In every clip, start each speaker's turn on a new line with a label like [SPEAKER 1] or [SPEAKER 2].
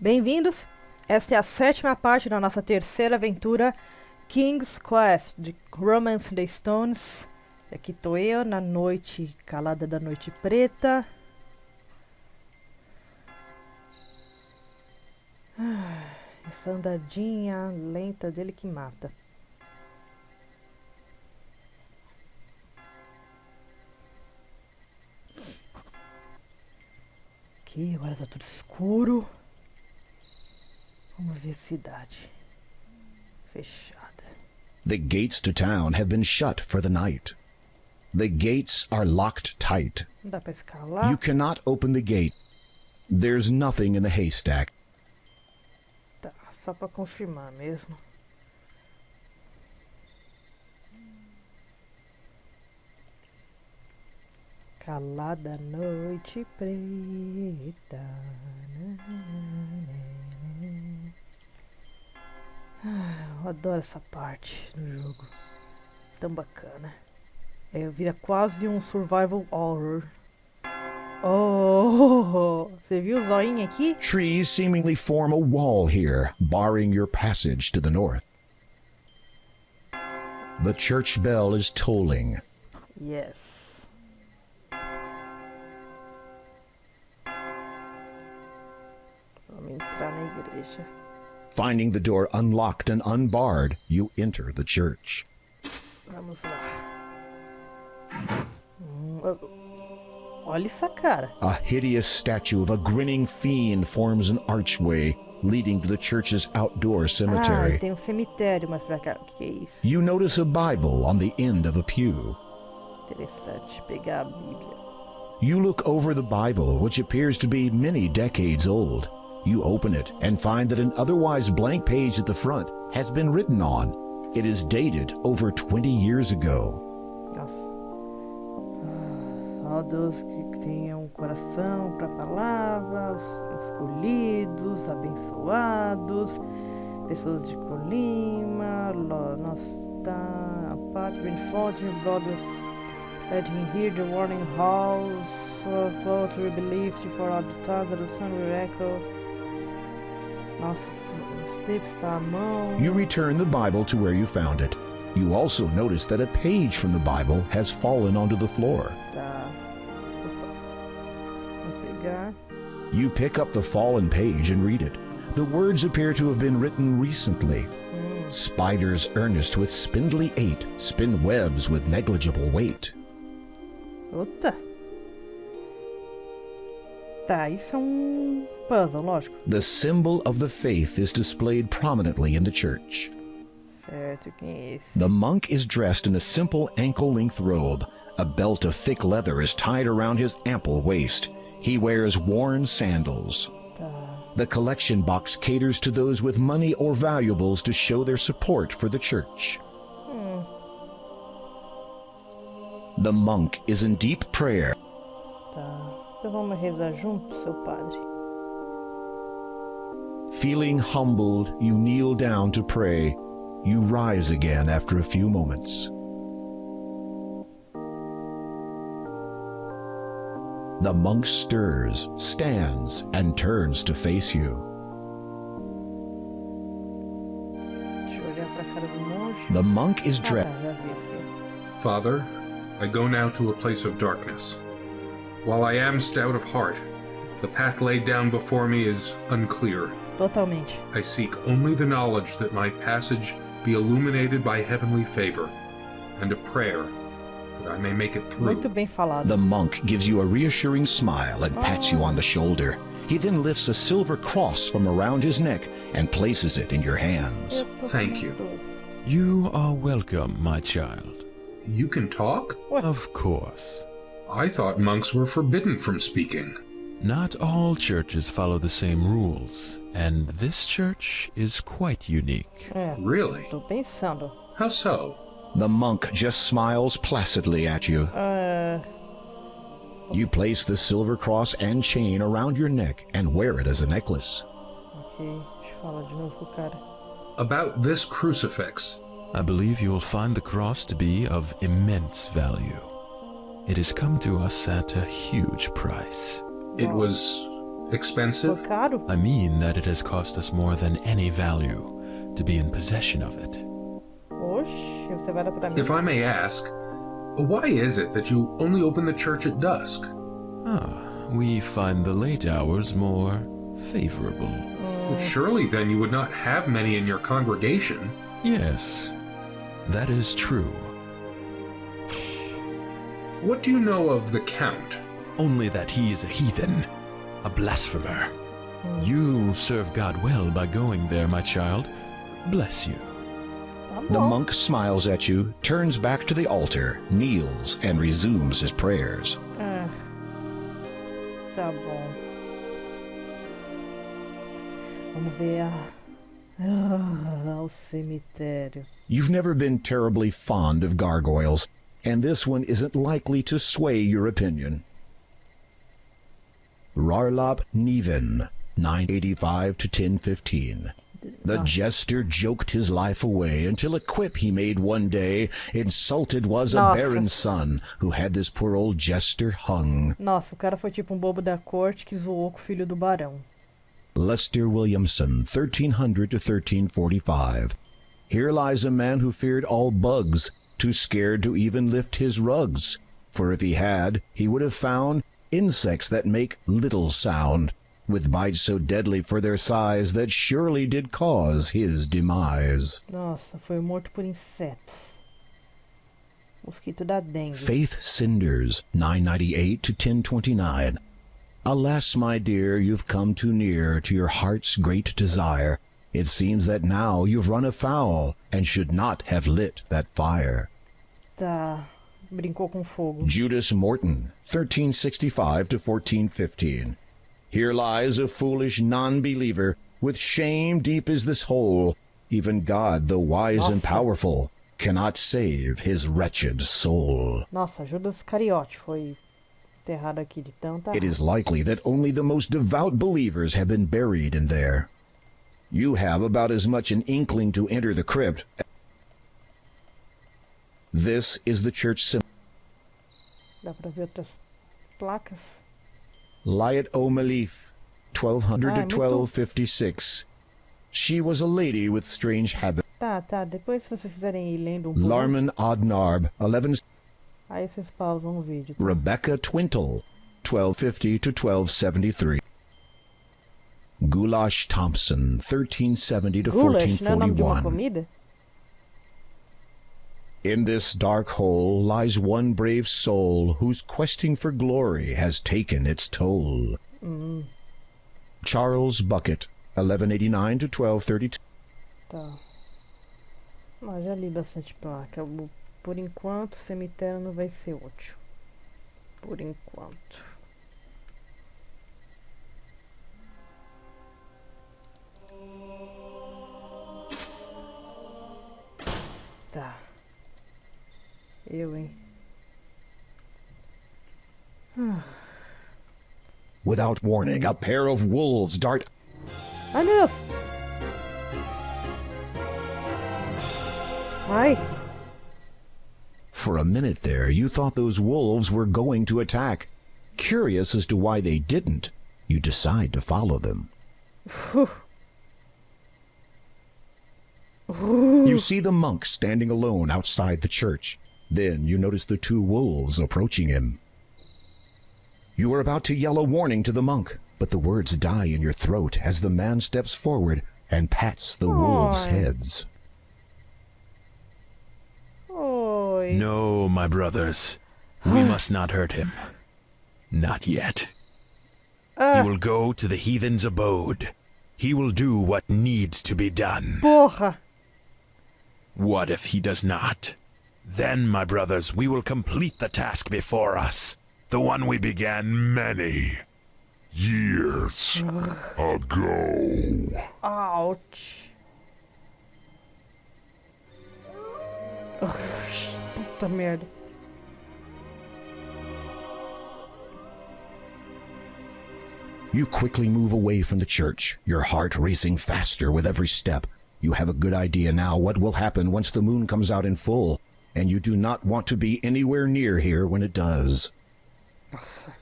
[SPEAKER 1] Bem-vindos! Esta é a sétima parte da nossa terceira aventura King's Quest de Romance the Stones. Aqui tô eu na noite calada da noite preta. Essa andadinha lenta dele que mata. Aqui, agora tá tudo escuro. Vamos ver a cidade. Fechada.
[SPEAKER 2] The gates to town have been shut for the night. The gates are locked tight.
[SPEAKER 1] Não dá pra escalar.
[SPEAKER 2] You cannot open the gate. There's nothing in the haystack.
[SPEAKER 1] Tá, só pra confirmar mesmo. Calada noite preta. Eu adoro essa parte do jogo. Tão bacana. Vira quase um survival horror. Oh, você viu o zoinho aqui?
[SPEAKER 2] Trees seemingly form a wall here, barring your passage to the north. The church bell is tolling.
[SPEAKER 1] Yes. Vamos entrar na igreja.
[SPEAKER 2] Finding the door unlocked and unbarred, you enter the church.
[SPEAKER 1] Vamos lá. Olha essa cara.
[SPEAKER 2] A hideous statue of a grinning fiend forms an archway leading to the church's outdoor cemetery.
[SPEAKER 1] Tem cemitério mais pra cá. O que é isso?
[SPEAKER 2] You notice a Bible on the end of a pew.
[SPEAKER 1] Interessante pegar a Bíblia.
[SPEAKER 2] You look over the Bible, which appears to be many decades old. You open it and find that an otherwise blank page at the front has been written on. It is dated over 20 years ago.
[SPEAKER 1] Nossa. Ó Deus, que tenha coração para a palavra, os escolhidos, abençoados, pessoas de Colima, nossa, Parte, Renford, brothers, let him hear the warning halls, flow to be believed for all the time that the sun will echo. Nossa, os tapes tá à mão.
[SPEAKER 2] You return the Bible to where you found it. You also notice that a page from the Bible has fallen onto the floor.
[SPEAKER 1] Tá. Vou pegar.
[SPEAKER 2] You pick up the fallen page and read it. The words appear to have been written recently. Spiders earnest with spindly eight spin webs with negligible weight.
[SPEAKER 1] Outra. Tá, isso é puzzle, lógico.
[SPEAKER 2] The symbol of the faith is displayed prominently in the church.
[SPEAKER 1] Certo, quem é esse?
[SPEAKER 2] The monk is dressed in a simple ankle-length robe. A belt of thick leather is tied around his ample waist. He wears worn sandals.
[SPEAKER 1] Tá.
[SPEAKER 2] The collection box caters to those with money or valuables to show their support for the church. The monk is in deep prayer.
[SPEAKER 1] Tá. Então vamos rezar junto, seu padre.
[SPEAKER 2] Feeling humbled, you kneel down to pray. You rise again after a few moments. The monk stirs, stands, and turns to face you.
[SPEAKER 1] Deixa eu olhar pra cara do monge.
[SPEAKER 2] The monk is
[SPEAKER 1] Tá,
[SPEAKER 2] dressed.
[SPEAKER 1] já vi aqui.
[SPEAKER 3] Father, I go now to a place of darkness. While I am stout of heart, the path laid down before me is unclear.
[SPEAKER 1] Totalmente.
[SPEAKER 3] I seek only the knowledge that my passage be illuminated by heavenly favor, and a prayer that I may make it through.
[SPEAKER 1] Muito bem falado.
[SPEAKER 2] The monk gives you a reassuring smile and pats you on the shoulder. He then lifts a silver cross from around his neck and places it in your hands.
[SPEAKER 3] Thank you.
[SPEAKER 4] You are welcome, my child.
[SPEAKER 3] You can talk?
[SPEAKER 4] Of course.
[SPEAKER 3] I thought monks were forbidden from speaking.
[SPEAKER 4] Not all churches follow the same rules, and this church is quite unique.
[SPEAKER 3] Really?
[SPEAKER 1] Tô pensando.
[SPEAKER 3] How so?
[SPEAKER 2] The monk just smiles placidly at you. You place the silver cross and chain around your neck and wear it as a necklace.
[SPEAKER 1] Ok, deixa eu falar de novo com o cara.
[SPEAKER 3] About this crucifix.
[SPEAKER 4] I believe you'll find the cross to be of immense value. It has come to us at a huge price.
[SPEAKER 3] It was Expensive?
[SPEAKER 1] Foi caro?
[SPEAKER 4] I mean that it has cost us more than any value to be in possession of it.
[SPEAKER 1] Oxe, você vai dar pra mim.
[SPEAKER 3] If I may ask, why is it that you only open the church at dusk?
[SPEAKER 4] We find the late hours more favorable.
[SPEAKER 3] Surely then you would not have many in your congregation.
[SPEAKER 4] Yes, that is true.
[SPEAKER 3] What do you know of the Count?
[SPEAKER 4] Only that he is a heathen, a blasphemer. You serve God well by going there, my child. Bless you.
[SPEAKER 1] Tá
[SPEAKER 2] The
[SPEAKER 1] bom.
[SPEAKER 2] monk smiles at you, turns back to the altar, kneels, and resumes his prayers.
[SPEAKER 1] É. Tá bom. Vamos ver o cemitério.
[SPEAKER 2] You've never been terribly fond of gargoyles, and this one isn't likely to sway your opinion. Rarlap Neven, 985 to 1015. The jester joked his life away until a quip he made one day insulted was a
[SPEAKER 1] Nossa.
[SPEAKER 2] baron's son who had this poor old jester hung.
[SPEAKER 1] Nossa, o cara foi tipo um bobo da corte que zoou com o filho do barão.
[SPEAKER 2] Lester Williamson, 1300 to 1345. Here lies a man who feared all bugs, too scared to even lift his rugs. For if he had, he would have found insects that make little sound, with bites so deadly for their size that surely did cause his demise.
[SPEAKER 1] Nossa, foi morto por insetos. Mosquito da dengue.
[SPEAKER 2] Faith Cinders, 998 to 1029. Alas, my dear, you've come too near to your heart's great desire. It seems that now you've run afoul and should not have lit that fire.
[SPEAKER 1] Tá. Brincou com fogo.
[SPEAKER 2] Judas Morton, 1365 to 1415. Here lies a foolish non-believer, with shame deep is this hole. Even God, the wise and
[SPEAKER 1] Nossa.
[SPEAKER 2] powerful, cannot save his wretched soul.
[SPEAKER 1] Nossa, Judas Cariote foi enterrado aqui de tanta...
[SPEAKER 2] It is likely that only the most devout believers have been buried in there. You have about as much an inkling to enter the crypt. This is the church symbol.
[SPEAKER 1] Dá pra ver outras placas?
[SPEAKER 2] Liat O'Malif, 1200 to
[SPEAKER 1] muito-
[SPEAKER 2] 1256. She was a lady with strange habits.
[SPEAKER 1] Tá. Depois, se vocês quiserem ir lendo um pouco,
[SPEAKER 2] Larman Odnarb, 11.
[SPEAKER 1] aí vocês pausam o vídeo. Tá?
[SPEAKER 2] Rebecca Twintle, 1250 to 1273. Goulash Thompson, 1370 to
[SPEAKER 1] Goulash, não é o nome de uma
[SPEAKER 2] 1441.
[SPEAKER 1] comida?
[SPEAKER 2] In this dark hole lies one brave soul whose questing for glory has taken its toll. Charles Bucket, 1189 to 1232.
[SPEAKER 1] Tá. Não, já li bastante placa. Por enquanto, o cemitério não vai ser útil. Por enquanto. Tá. Eu, hein?
[SPEAKER 2] Without warning, a pair of wolves dart.
[SPEAKER 1] Ai, meu Deus! Ai!
[SPEAKER 2] For a minute there, you thought those wolves were going to attack. Curious as to why they didn't, you decide to follow them. You see the monk standing alone outside the church. Then you notice the two wolves approaching him. You are about to yell a warning to the monk, but the words die in your throat as the man steps forward and pats the wolves'
[SPEAKER 1] Oi.
[SPEAKER 2] heads.
[SPEAKER 1] Oi!
[SPEAKER 4] No, my brothers, we must not hurt him. Not yet. He will go to the heathen's abode. He will do what needs to be done.
[SPEAKER 1] Porra!
[SPEAKER 4] What if he does not? Then, my brothers, we will complete the task before us, the one we began many years ago.
[SPEAKER 1] Ouch! Puta merda.
[SPEAKER 2] You quickly move away from the church, your heart racing faster with every step. You have a good idea now what will happen once the moon comes out in full, and you do not want to be anywhere near here when it does.
[SPEAKER 1] Nossa.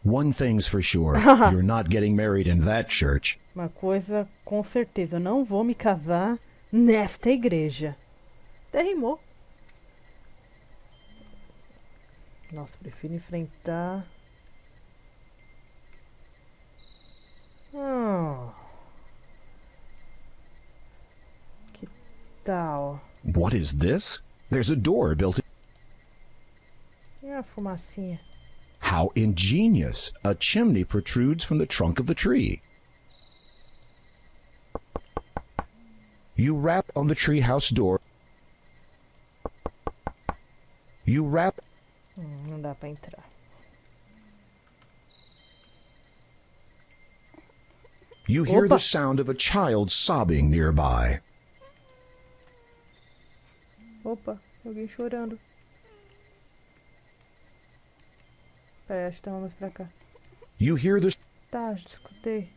[SPEAKER 2] One thing's for sure, you're not getting married in that church.
[SPEAKER 1] Uma coisa com certeza, eu não vou me casar nesta igreja. Até rimou. Nossa, prefiro enfrentar... Que tal?
[SPEAKER 2] What is this? There's a door built in.
[SPEAKER 1] E a fumacinha?
[SPEAKER 2] How ingenious! A chimney protrudes from the trunk of the tree. You rap on the treehouse door. You rap.
[SPEAKER 1] Não dá pra entrar.
[SPEAKER 2] You hear
[SPEAKER 1] Opa.
[SPEAKER 2] the sound of a child sobbing nearby.
[SPEAKER 1] Opa, alguém chorando. Peraí, acho que tem mais pra cá.
[SPEAKER 2] You hear the.
[SPEAKER 1] Tá, escutei.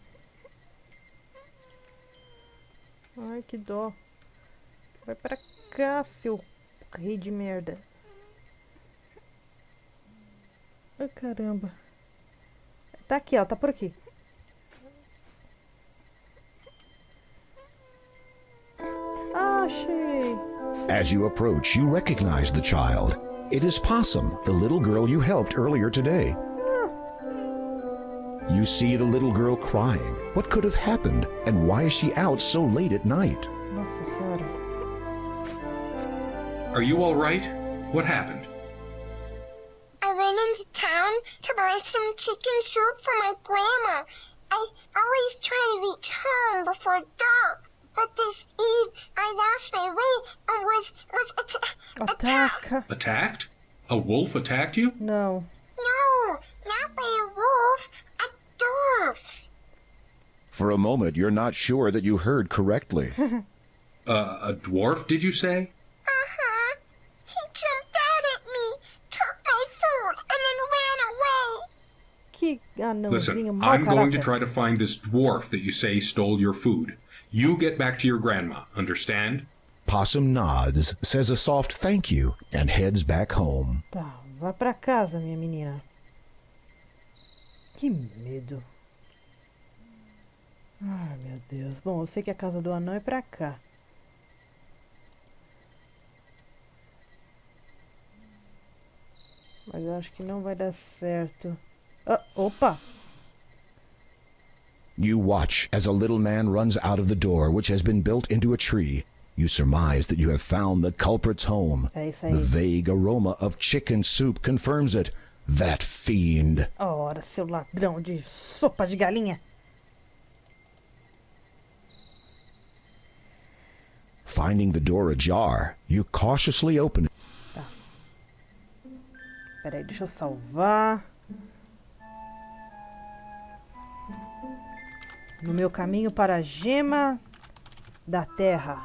[SPEAKER 1] Ai, que dó. Vai pra cá, seu rei de merda. Ai, caramba. Tá aqui, ó, tá por aqui. Ah, achei.
[SPEAKER 2] As you approach, you recognize the child. It is Possum, the little girl you helped earlier today. You see the little girl crying. What could have happened? And why is she out so late at night?
[SPEAKER 1] Nossa senhora.
[SPEAKER 3] Are you all right? What happened?
[SPEAKER 5] I went into town to buy some chicken soup for my grandma. I always try to reach home before dark. But this eve, I lost my way and was attacked.
[SPEAKER 1] Ataca.
[SPEAKER 3] Attacked? A wolf attacked you?
[SPEAKER 1] Não.
[SPEAKER 5] No, not by a wolf, a dwarf.
[SPEAKER 2] For a moment, you're not sure that you heard correctly.
[SPEAKER 3] A dwarf, did you say?
[SPEAKER 5] Uh-huh. He jumped out at me, took my food, and then ran away.
[SPEAKER 1] Que anãozinho
[SPEAKER 3] Listen,
[SPEAKER 1] mau
[SPEAKER 3] I'm going to
[SPEAKER 1] caráter.
[SPEAKER 3] try to find this dwarf that you say stole your food. You get back to your grandma, understand?
[SPEAKER 2] Possum nods, says a soft thank you, and heads back home.
[SPEAKER 1] Tá, vai pra casa, minha menina. Que medo. Ai, meu Deus. Bom, eu sei que a casa do anão é pra cá. Mas eu acho que não vai dar certo. Ah, opa!
[SPEAKER 2] You watch as a little man runs out of the door, which has been built into a tree. You surmise that you have found the culprit's home.
[SPEAKER 1] É isso aí.
[SPEAKER 2] The vague aroma of chicken soup confirms it. That fiend.
[SPEAKER 1] Ora, seu ladrão de sopa de galinha.
[SPEAKER 2] Finding the door ajar, you cautiously open it.
[SPEAKER 1] Peraí, deixa eu salvar. No meu caminho para a gema da terra.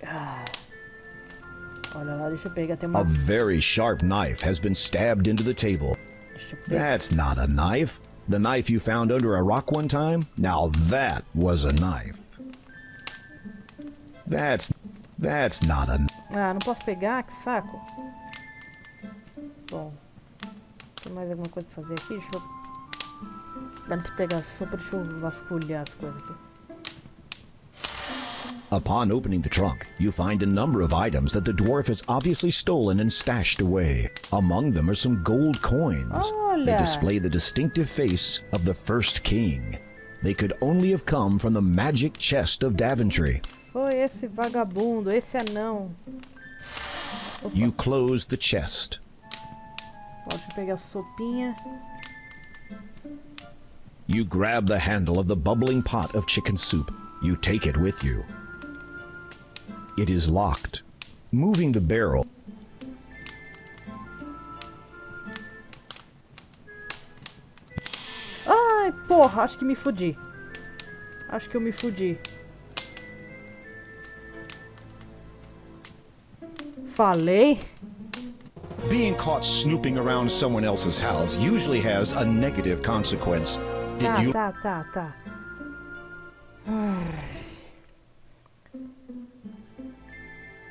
[SPEAKER 1] Ah. Olha lá, deixa eu pegar. Tem uma...
[SPEAKER 2] A very sharp knife has been stabbed into the table.
[SPEAKER 1] Deixa eu pegar.
[SPEAKER 2] That's not a knife. The knife you found under a rock one time? Now that was a knife. That's not a...
[SPEAKER 1] Ah, não posso pegar? Que saco. Bom. Tem mais alguma coisa pra fazer aqui? Deixa eu... Antes de pegar a sopa, deixa eu vasculhar as coisas aqui.
[SPEAKER 2] Upon opening the trunk, you find a number of items that the dwarf has obviously stolen and stashed away. Among them are some gold coins. They
[SPEAKER 1] Olha!
[SPEAKER 2] display the distinctive face of the first king. They could only have come from the magic chest of Daventry.
[SPEAKER 1] Foi esse vagabundo, esse anão. Opa.
[SPEAKER 2] You close the chest.
[SPEAKER 1] Deixa eu pegar a sopinha.
[SPEAKER 2] You grab the handle of the bubbling pot of chicken soup. You take it with you. It is locked. Moving the barrel.
[SPEAKER 1] Ai, porra, acho que me fudi. Acho que eu me fudi. Falei?
[SPEAKER 2] Being caught snooping around someone else's house usually has a negative consequence. Did
[SPEAKER 1] Tá,
[SPEAKER 2] you...
[SPEAKER 1] tá.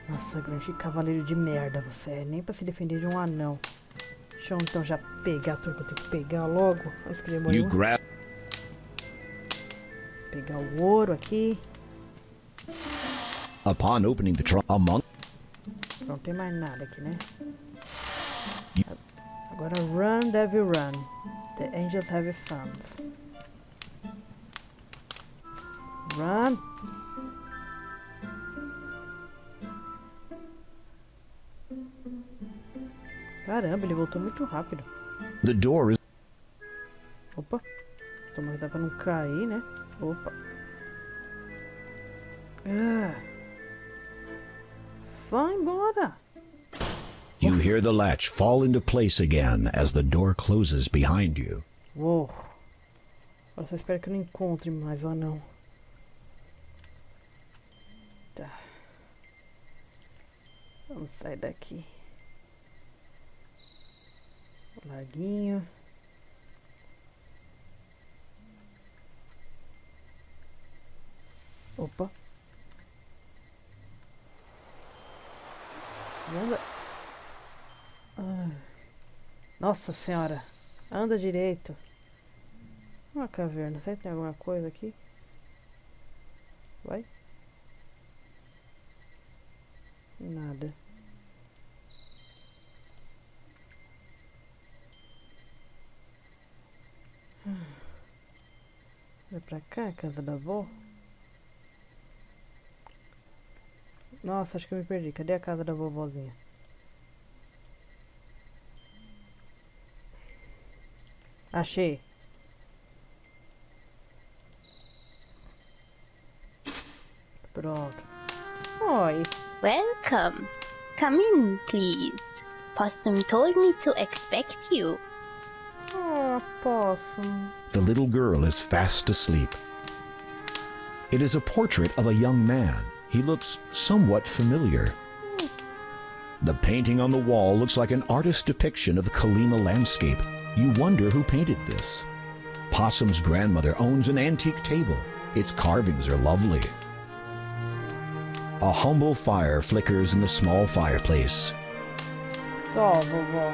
[SPEAKER 1] Nossa, grande cavaleiro de merda você é. Nem pra se defender de um anão. Deixa eu então já pegar tudo que eu tenho que pegar logo. Antes que demore
[SPEAKER 2] You
[SPEAKER 1] muito.
[SPEAKER 2] grab.
[SPEAKER 1] Pegar o ouro aqui.
[SPEAKER 2] Upon opening the trunk, among.
[SPEAKER 1] Não tem mais nada aqui, né? Agora run, devil run. The angels have funds. Run. Caramba, ele voltou muito rápido.
[SPEAKER 2] The door is.
[SPEAKER 1] Opa. Tomara que dá pra não cair, né? Opa. Ah. Vai embora.
[SPEAKER 2] You hear the latch fall into place again as the door closes behind you.
[SPEAKER 1] Uou. Eu só espero que eu não encontre mais o anão. Tá. Vamos sair daqui. Laguinho. Opa. Anda. Nossa senhora. Anda direito. Uma caverna. Será que tem alguma coisa aqui? Vai. Nada. Vai pra cá, a casa da avó? Nossa, acho que eu me perdi. Cadê a casa da vovozinha? Achei. Pronto. Oi.
[SPEAKER 6] Welcome. Come in, please. Possum told me to expect you.
[SPEAKER 1] Oh, possum.
[SPEAKER 2] The little girl is fast asleep. It is a portrait of a young man. He looks somewhat familiar. The painting on the wall looks like an artist's depiction of the Kalima landscape. You wonder who painted this. Possum's grandmother owns an antique table. Its carvings are lovely. A humble fire flickers in the small fireplace.
[SPEAKER 1] Ó, vovó.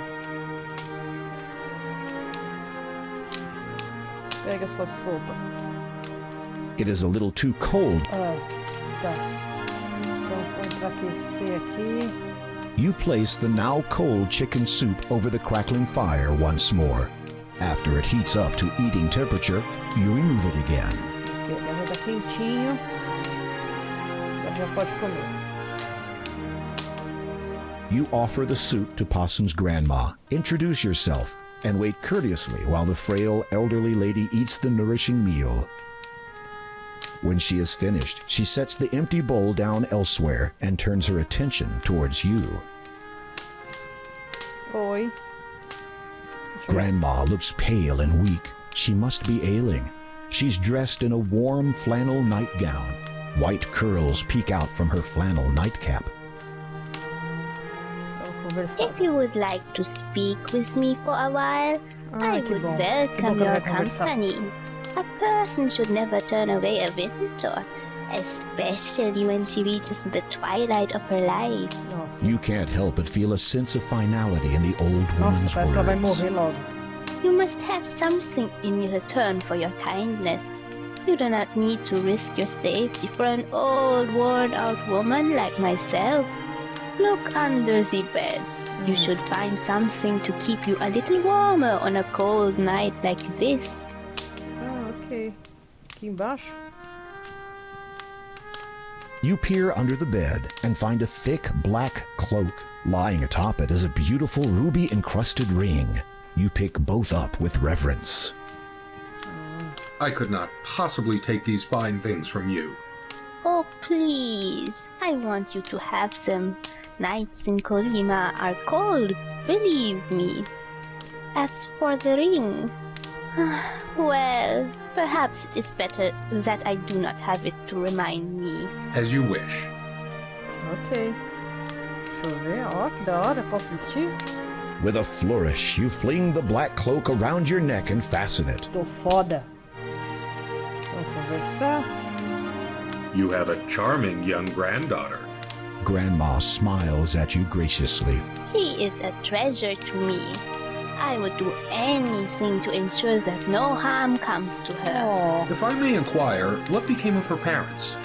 [SPEAKER 1] Pega sua sopa.
[SPEAKER 2] It is a little too cold.
[SPEAKER 1] Ah, tá. Então, põe pra aquecer aqui.
[SPEAKER 2] You place the now cold chicken soup over the crackling fire once more. After it heats up to eating temperature, you remove it again.
[SPEAKER 1] Porque já tá quentinho. Já pode comer.
[SPEAKER 2] You offer the soup to Possum's grandma, introduce yourself, and wait courteously while the frail elderly lady eats the nourishing meal. When she is finished, she sets the empty bowl down elsewhere and turns her attention towards you.
[SPEAKER 1] Oi.
[SPEAKER 2] Grandma looks pale and weak. She must be ailing. She's dressed in a warm flannel nightgown. White curls peek out from her flannel nightcap.
[SPEAKER 6] If you would like to speak with me for a while, I would welcome your company. A person should never turn away a visitor, especially when she reaches the twilight of her life.
[SPEAKER 1] Nossa.
[SPEAKER 2] You can't help but feel a sense of finality in the old
[SPEAKER 1] Nossa,
[SPEAKER 2] woman's
[SPEAKER 1] parece que ela vai
[SPEAKER 2] words.
[SPEAKER 1] morrer logo.
[SPEAKER 6] You must have something in return for your kindness. You do not need to risk your safety for an old, worn-out woman like myself. Look under the bed. You should find something to keep you a little warmer on a cold night like this.
[SPEAKER 1] Ah, ok. Aqui embaixo?
[SPEAKER 2] You peer under the bed and find a thick black cloak. Lying atop it is a beautiful ruby-encrusted ring. You pick both up with reverence.
[SPEAKER 3] I could not possibly take these fine things from you.
[SPEAKER 6] Oh, please. I want you to have them. Nights in Kolima are cold, believe me. As for the ring, well, perhaps it is better that I do not have it to remind me.
[SPEAKER 3] As you wish.
[SPEAKER 1] Ok. Deixa eu ver. Ó, que da hora. Posso vestir?
[SPEAKER 2] With a flourish, you fling the black cloak around your neck and fasten it.
[SPEAKER 1] Tô foda. Vamos conversar.
[SPEAKER 3] You have a charming young granddaughter.
[SPEAKER 2] Grandma smiles at you graciously.
[SPEAKER 6] She is a treasure to me. I would do anything to ensure that no harm comes to her.
[SPEAKER 1] Oh,
[SPEAKER 3] If I may inquire, what became of her parents?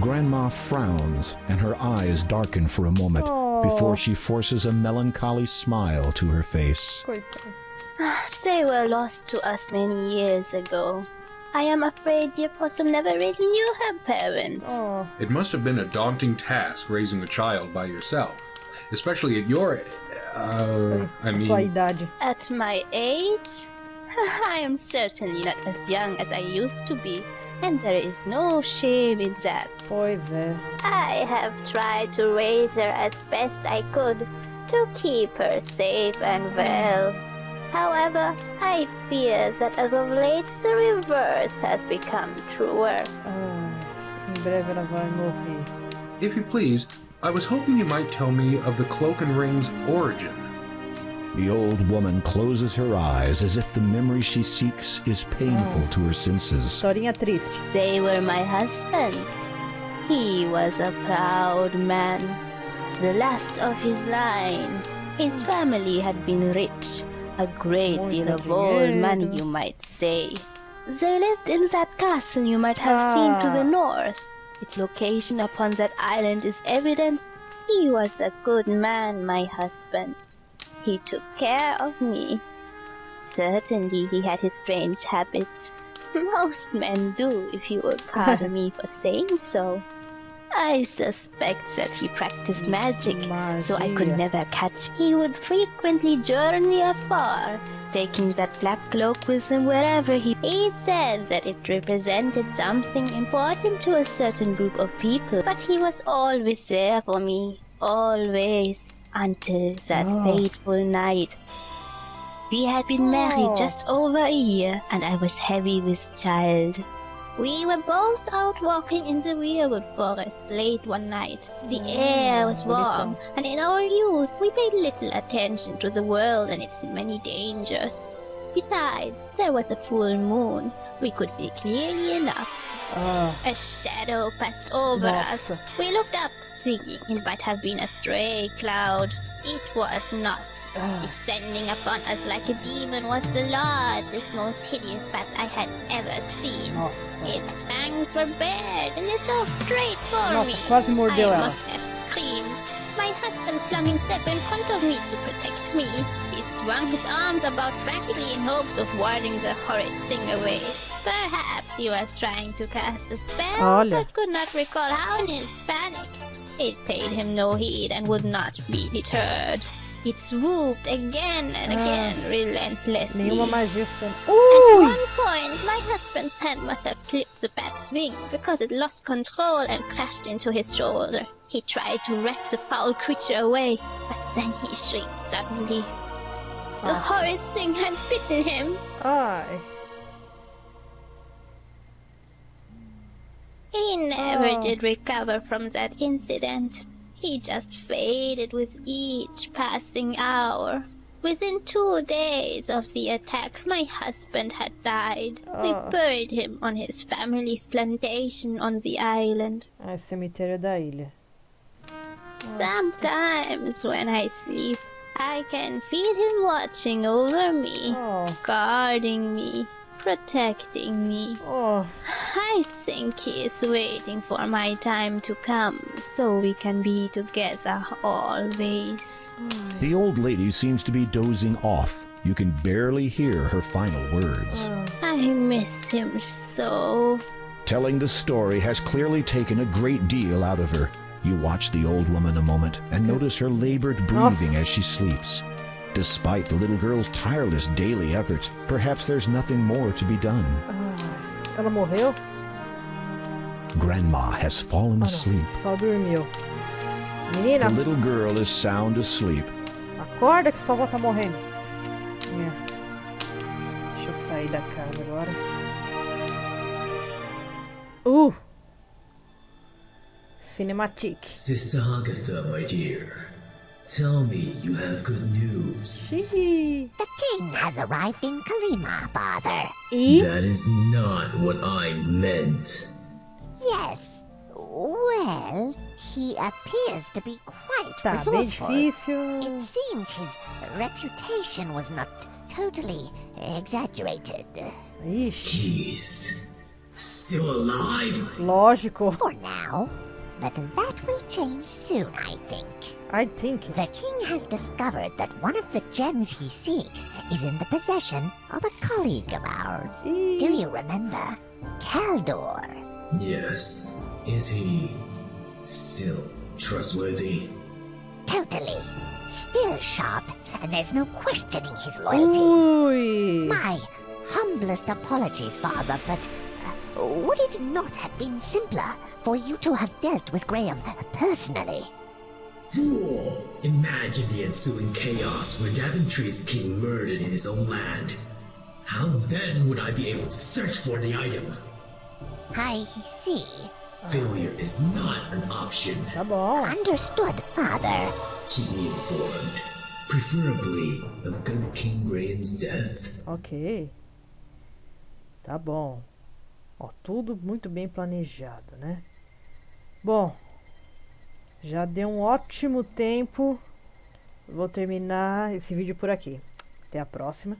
[SPEAKER 2] Grandma frowns, and her eyes darken for a moment before she forces a melancholy smile to her face.
[SPEAKER 1] coitado.
[SPEAKER 6] They were lost to us many years ago. I am afraid dear Possum never really knew her parents.
[SPEAKER 1] Oh,
[SPEAKER 3] It must have been a daunting task raising a child by yourself, especially at your
[SPEAKER 1] sua idade.
[SPEAKER 6] At my age, I am certainly not as young as I used to be, and there is no shame in that.
[SPEAKER 1] Pois é.
[SPEAKER 6] I have tried to raise her as best I could to keep her safe and well. However, I fear that as of late the reverse has become truer.
[SPEAKER 1] Em breve ela vai morrer.
[SPEAKER 3] If you please, I was hoping you might tell me of the cloak and ring's origin.
[SPEAKER 2] The old woman closes her eyes as if the memory she seeks is painful to her senses.
[SPEAKER 1] Historinha triste.
[SPEAKER 6] They were my husband's. He was a proud man, the last of his line. His family had been rich, a great deal of old money, you might say. They lived in that castle you might have seen to the north. Its location upon that island is evident. He was a good man, my husband. He took care of me. Certainly he had his strange habits. Most men do, if you would pardon me for saying so. I suspect that he practiced magic, so I could never catch. He would frequently journey afar, taking that black cloak with him wherever he said that it represented something important to a certain group of people, but he was always there for me, always, until that fateful night. We had been married just over a year, and I was heavy with child. We were both out walking in the weirwood forest late one night. The air was warm, and in our youth we paid little attention to the world and its many dangers. Besides, there was a full moon. We could see clearly enough. A shadow passed over us. We looked up, thinking it might have been a stray cloud. It was not. Descending upon us like a demon was the largest, most hideous bat I had ever seen. Its fangs were bared and it dove straight for me.
[SPEAKER 1] Quase mordeu
[SPEAKER 6] I
[SPEAKER 1] ela.
[SPEAKER 6] must have screamed. My husband flung himself in front of me to protect me. He swung his arms about frantically in hopes of warding the horrid thing away. Perhaps he was trying to cast a spell, but could not recall how in his panic. It paid him no heed and would not be deterred. It swooped again and again relentlessly.
[SPEAKER 1] Nenhuma magia.
[SPEAKER 6] At one point, my husband's hand must have clipped the bat's wing because it lost control and crashed into his shoulder. He tried to wrest the foul creature away, but then he shrieked suddenly. The horrid thing had bitten him.
[SPEAKER 1] Ai.
[SPEAKER 6] He never did recover from that incident. He just faded with each passing hour. Within 2 days of the attack, my husband had died. We buried him on his family's plantation on the island.
[SPEAKER 1] Cemitério da ilha.
[SPEAKER 6] Sometimes when I sleep, I can feel him watching over me, guarding me, protecting me. I think he is waiting for my time to come so we can be together always.
[SPEAKER 2] The old lady seems to be dozing off. You can barely hear her final words.
[SPEAKER 6] I miss him so.
[SPEAKER 2] Telling the story has clearly taken a great deal out of her. You watch the old woman a moment and notice her labored breathing as she sleeps. Despite the little girl's tireless daily efforts, perhaps there's nothing more to be done.
[SPEAKER 1] Ela morreu?
[SPEAKER 2] Grandma has fallen asleep.
[SPEAKER 1] Só dormiu.
[SPEAKER 2] The
[SPEAKER 1] Menina,
[SPEAKER 2] little girl is sound asleep.
[SPEAKER 1] acorda que sua avó tá morrendo. Deixa eu sair da casa agora. Cinematic.
[SPEAKER 7] Sister Agatha, my dear, tell me you have good news.
[SPEAKER 1] Xiii.
[SPEAKER 8] The king has arrived in Kalima, father.
[SPEAKER 1] E?
[SPEAKER 7] That is not what I meant.
[SPEAKER 8] Yes, Well, he appears to be quite
[SPEAKER 1] Tá bem
[SPEAKER 8] resourceful.
[SPEAKER 1] difícil.
[SPEAKER 8] It seems his reputation was not totally exaggerated.
[SPEAKER 1] Ixi,
[SPEAKER 7] He's still alive?
[SPEAKER 1] lógico.
[SPEAKER 8] For now, but that will change soon, I think.
[SPEAKER 1] I think.
[SPEAKER 8] The king has discovered that one of the gems he seeks is in the possession of a colleague of ours. Do you remember? Caldor.
[SPEAKER 7] Yes. Is he still trustworthy?
[SPEAKER 8] Totally. Still sharp, and there's no questioning his loyalty.
[SPEAKER 1] Ui.
[SPEAKER 8] My humblest apologies, father, but would it not have been simpler for you to have dealt with Graham personally?
[SPEAKER 7] Fool! Imagine the ensuing chaos where Daventry's king murdered in his own land. How then would I be able to search for the item?
[SPEAKER 8] I see.
[SPEAKER 7] Failure is not an option.
[SPEAKER 1] Tá bom.
[SPEAKER 8] Understood, father.
[SPEAKER 7] Keep me informed, preferably of good King Graham's death.
[SPEAKER 1] Ok. Tá bom. Ó, tudo muito bem planejado, né? Bom, já deu um ótimo tempo. Vou terminar esse vídeo por aqui. Até a próxima.